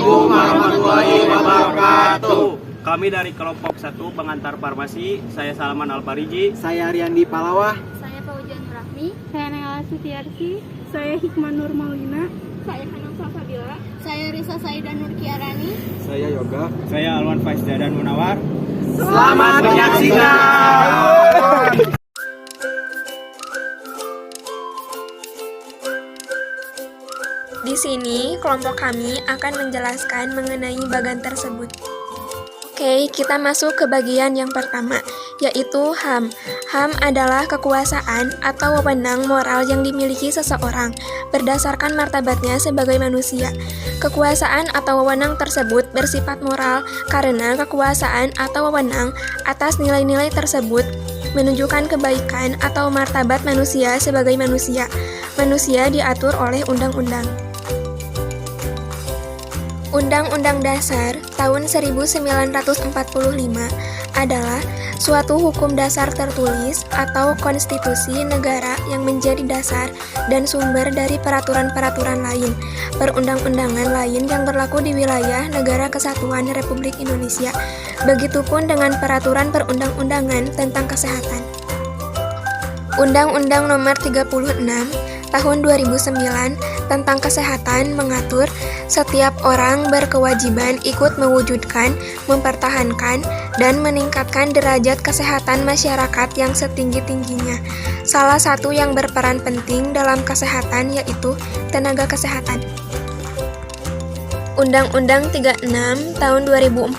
Assalamualaikum warahmatullahi wabarakatuh. Kami dari kelompok 1 pengantar farmasi, saya Salman Alpariji. Saya Riyandi Palawah. Saya Fauzan Rahmi. Saya Nela Sutiarsi. Saya Hikmah Nur Maulina. Saya Hanam Safadila. Saya Risa Saida Nur Kiarani. Saya Yoga. Saya Alwan Faizda dan Munawar. Selamat menyaksikan. Di sini, kelompok kami akan menjelaskan mengenai bagan tersebut. Oke, kita masuk ke bagian yang pertama, yaitu HAM. HAM adalah kekuasaan atau wewenang moral yang dimiliki seseorang berdasarkan martabatnya sebagai manusia. Kekuasaan atau wewenang tersebut bersifat moral karena kekuasaan atau wewenang atas nilai-nilai tersebut menunjukkan kebaikan atau martabat manusia sebagai manusia. Manusia diatur oleh undang-undang. Undang-Undang Dasar tahun 1945 adalah suatu hukum dasar tertulis atau konstitusi negara yang menjadi dasar dan sumber dari peraturan-peraturan lain, perundang-undangan lain yang berlaku di wilayah Negara Kesatuan Republik Indonesia. Begitupun dengan peraturan perundang-undangan tentang kesehatan. Undang-Undang Nomor 36 Tahun 2009 tentang kesehatan mengatur setiap orang berkewajiban ikut mewujudkan, mempertahankan, dan meningkatkan derajat kesehatan masyarakat yang setinggi-tingginya. Salah satu yang berperan penting dalam kesehatan yaitu tenaga kesehatan. Undang-Undang 36 Tahun 2014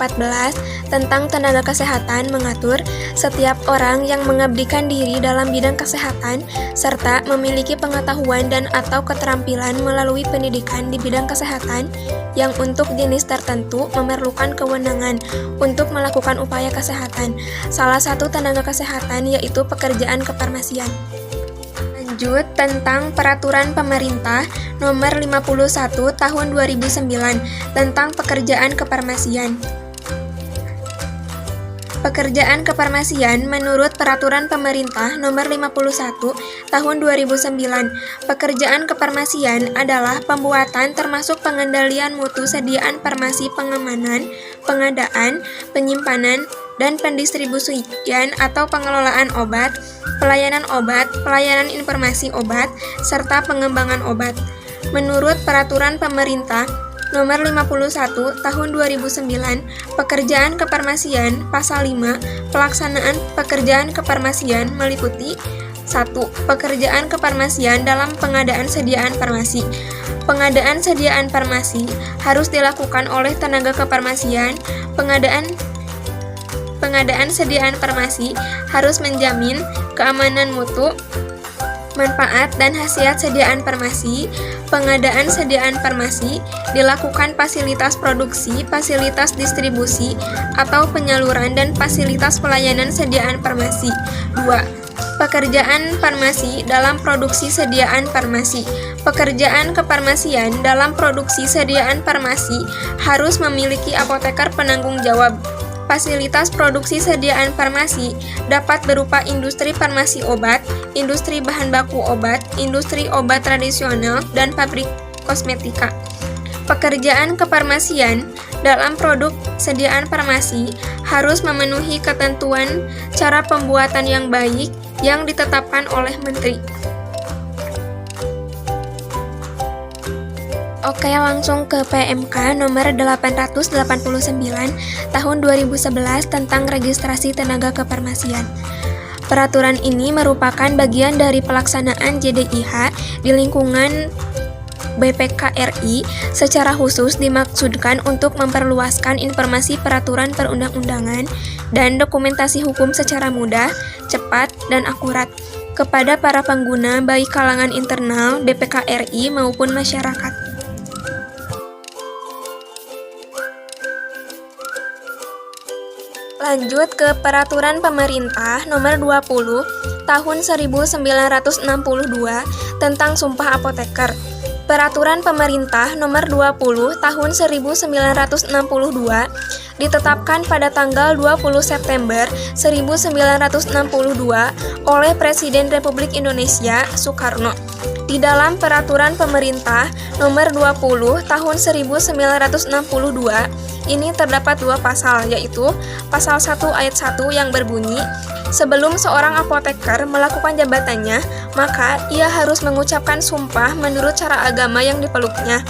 tentang tenaga kesehatan mengatur setiap orang yang mengabdikan diri dalam bidang kesehatan serta memiliki pengetahuan dan atau keterampilan melalui pendidikan di bidang kesehatan yang untuk jenis tertentu memerlukan kewenangan untuk melakukan upaya kesehatan. Salah satu tenaga kesehatan yaitu pekerjaan kefarmasian. Lanjut tentang Peraturan Pemerintah Nomor 51 Tahun 2009 tentang pekerjaan kefarmasian. Pekerjaan kefarmasian menurut Peraturan Pemerintah Nomor 51 Tahun 2009. Pekerjaan kefarmasian adalah pembuatan termasuk pengendalian mutu sediaan farmasi, pengamanan, pengadaan, penyimpanan, dan pendistribusian atau pengelolaan obat, pelayanan informasi obat, serta pengembangan obat. Menurut Peraturan Pemerintah Nomor 51 Tahun 2009, pekerjaan kefarmasian Pasal 5, pelaksanaan pekerjaan kefarmasian meliputi 1. Pekerjaan kefarmasian dalam pengadaan sediaan farmasi. Pengadaan sediaan farmasi harus dilakukan oleh tenaga kefarmasian. Pengadaan sediaan farmasi harus menjamin keamanan mutu, manfaat dan khasiat sediaan farmasi. Pengadaan sediaan farmasi dilakukan fasilitas produksi, fasilitas distribusi, atau penyaluran dan fasilitas pelayanan sediaan farmasi. 2. Pekerjaan farmasi dalam produksi sediaan farmasi. Pekerjaan kefarmasian dalam produksi sediaan farmasi harus memiliki apoteker penanggung jawab. Fasilitas produksi sediaan farmasi dapat berupa industri farmasi obat, industri bahan baku obat, industri obat tradisional, dan pabrik kosmetika. Pekerjaan kefarmasian dalam produk sediaan farmasi harus memenuhi ketentuan cara pembuatan yang baik yang ditetapkan oleh Menteri. Oke, langsung ke PMK nomor 889 tahun 2011 tentang registrasi tenaga kefarmasian. Peraturan ini merupakan bagian dari pelaksanaan JDIH di lingkungan BPK RI. Secara khusus dimaksudkan untuk memperluaskan informasi peraturan perundang-undangan dan dokumentasi hukum secara mudah, cepat, dan akurat kepada para pengguna baik kalangan internal BPK RI maupun masyarakat. Lanjut ke Peraturan Pemerintah Nomor 20 Tahun 1962 tentang Sumpah Apoteker. Peraturan Pemerintah Nomor 20 Tahun 1962 ditetapkan pada tanggal 20 September 1962 oleh Presiden Republik Indonesia Soekarno. Di dalam Peraturan Pemerintah Nomor 20 Tahun 1962, ini terdapat 2 pasal, yaitu Pasal 1 Ayat 1 yang berbunyi, sebelum seorang apoteker melakukan jabatannya, maka ia harus mengucapkan sumpah menurut cara agama yang dipeluknya,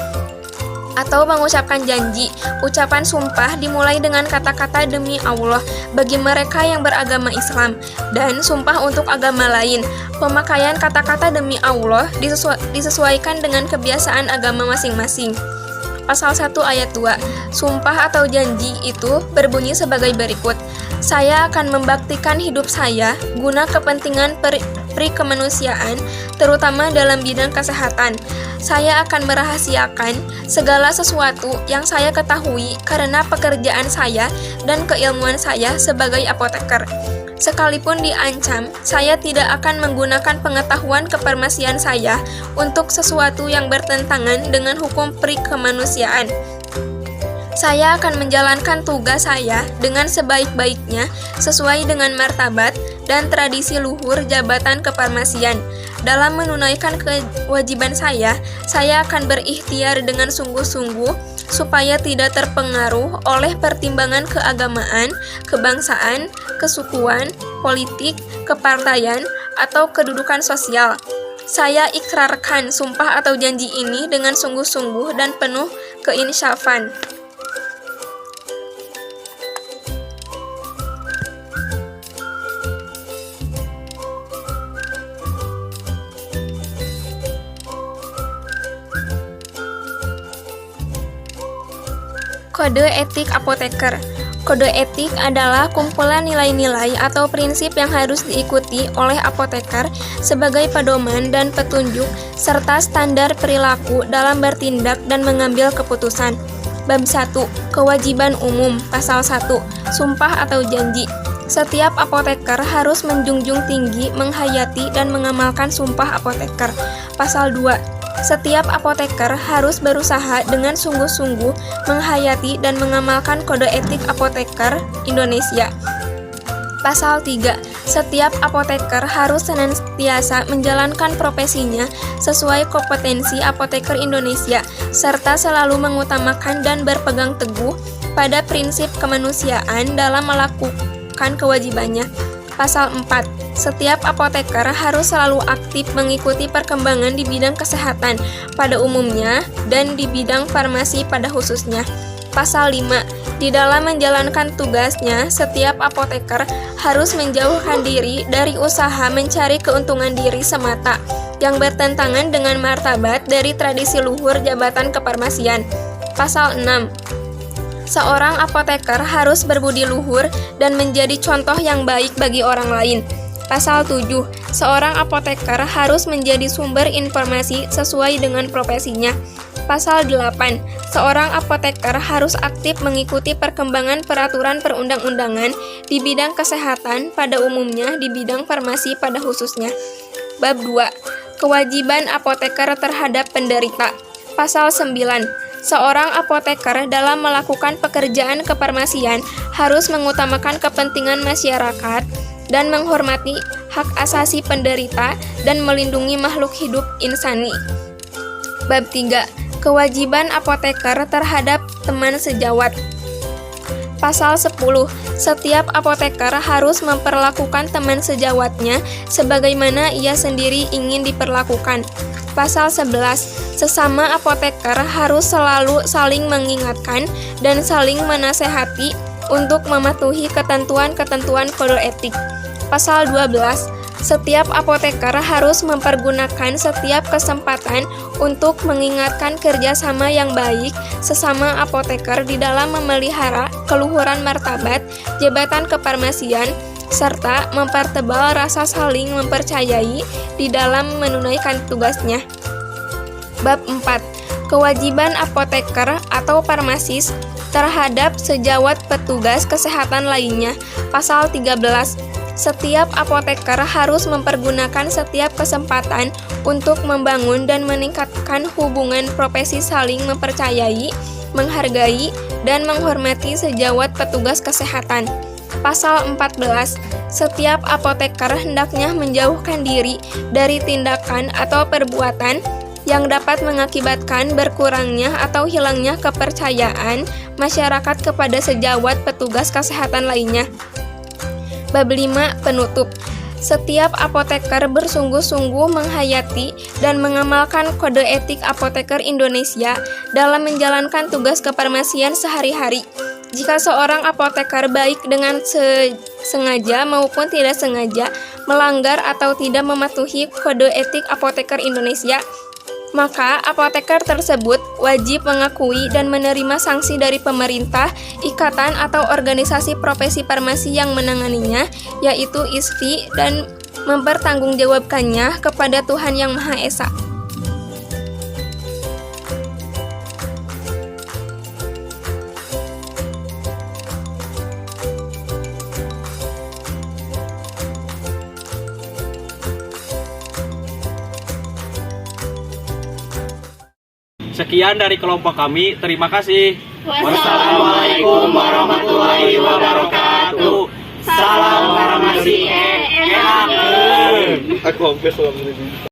atau mengucapkan janji. Ucapan sumpah dimulai dengan kata-kata demi Allah bagi mereka yang beragama Islam, dan sumpah untuk agama lain. Pemakaian kata-kata demi Allah disesuaikan dengan kebiasaan agama masing-masing. Pasal 1 ayat 2, sumpah atau janji itu berbunyi sebagai berikut. Saya akan membaktikan hidup saya guna kepentingan perikemanusiaan, terutama dalam bidang kesehatan. Saya akan merahasiakan segala sesuatu yang saya ketahui karena pekerjaan saya dan keilmuan saya sebagai apoteker. Sekalipun diancam, saya tidak akan menggunakan pengetahuan kefarmasian saya untuk sesuatu yang bertentangan dengan hukum perikemanusiaan. Saya akan menjalankan tugas saya dengan sebaik-baiknya sesuai dengan martabat dan tradisi luhur jabatan kefarmasian. Dalam menunaikan kewajiban saya akan berikhtiar dengan sungguh-sungguh supaya tidak terpengaruh oleh pertimbangan keagamaan, kebangsaan, kesukuan, politik, kepartaian, atau kedudukan sosial. Saya ikrarkan sumpah atau janji ini dengan sungguh-sungguh dan penuh keinsyafan. Kode etik apoteker. Kode etik adalah kumpulan nilai-nilai atau prinsip yang harus diikuti oleh apoteker sebagai pedoman dan petunjuk serta standar perilaku dalam bertindak dan mengambil keputusan. Bab 1. Kewajiban umum. Pasal 1. Sumpah atau janji. Setiap apoteker harus menjunjung tinggi, menghayati, dan mengamalkan sumpah apoteker. Pasal 2. Setiap apoteker harus berusaha dengan sungguh-sungguh menghayati dan mengamalkan kode etik apoteker Indonesia. Pasal 3. Setiap apoteker harus senantiasa menjalankan profesinya sesuai kompetensi apoteker Indonesia, serta selalu mengutamakan dan berpegang teguh pada prinsip kemanusiaan dalam melakukan kewajibannya. Pasal 4. Setiap apoteker harus selalu aktif mengikuti perkembangan di bidang kesehatan pada umumnya dan di bidang farmasi pada khususnya. Pasal 5. Di dalam menjalankan tugasnya, setiap apoteker harus menjauhkan diri dari usaha mencari keuntungan diri semata yang bertentangan dengan martabat dari tradisi luhur jabatan kefarmasian. Pasal 6. Seorang apoteker harus berbudi luhur dan menjadi contoh yang baik bagi orang lain. Pasal 7. Seorang apoteker harus menjadi sumber informasi sesuai dengan profesinya. Pasal 8. Seorang apoteker harus aktif mengikuti perkembangan peraturan perundang-undangan di bidang kesehatan pada umumnya, di bidang farmasi pada khususnya. Bab 2. Kewajiban apoteker terhadap penderita. Pasal 9. Seorang apoteker dalam melakukan pekerjaan kefarmasian harus mengutamakan kepentingan masyarakat dan menghormati hak asasi penderita dan melindungi makhluk hidup insani. Bab 3. Kewajiban apoteker terhadap teman sejawat. Pasal 10. Setiap apoteker harus memperlakukan teman sejawatnya sebagaimana ia sendiri ingin diperlakukan. Pasal 11. Sesama apoteker harus selalu saling mengingatkan dan saling menasehati untuk mematuhi ketentuan-ketentuan kode etik. Pasal 12. Setiap apoteker harus mempergunakan setiap kesempatan untuk mengingatkan kerjasama yang baik sesama apoteker di dalam memelihara keluhuran martabat jabatan kefarmasian serta mempertebal rasa saling mempercayai di dalam menunaikan tugasnya. Bab 4. Kewajiban apoteker atau farmasis terhadap sejawat petugas kesehatan lainnya. Pasal 13. Setiap apoteker harus mempergunakan setiap kesempatan untuk membangun dan meningkatkan hubungan profesi saling mempercayai, menghargai, dan menghormati sejawat petugas kesehatan. Pasal 14. Setiap apoteker hendaknya menjauhkan diri dari tindakan atau perbuatan yang dapat mengakibatkan berkurangnya atau hilangnya kepercayaan masyarakat kepada sejawat petugas kesehatan lainnya. Bab 5. Penutup. Setiap apoteker bersungguh-sungguh menghayati dan mengamalkan kode etik apoteker Indonesia dalam menjalankan tugas kefarmasian sehari-hari. Jika seorang apoteker baik dengan sengaja maupun tidak sengaja melanggar atau tidak mematuhi kode etik apoteker Indonesia, maka apoteker tersebut wajib mengakui dan menerima sanksi dari pemerintah, ikatan atau organisasi profesi farmasi yang menanganinya, yaitu ISFI, dan mempertanggungjawabkannya kepada Tuhan Yang Maha Esa. Sekian dari kelompok kami, terima kasih. Wassalamualaikum warahmatullahi wabarakatuh. Salam farmasi enakeun. Aku hampir selama ini.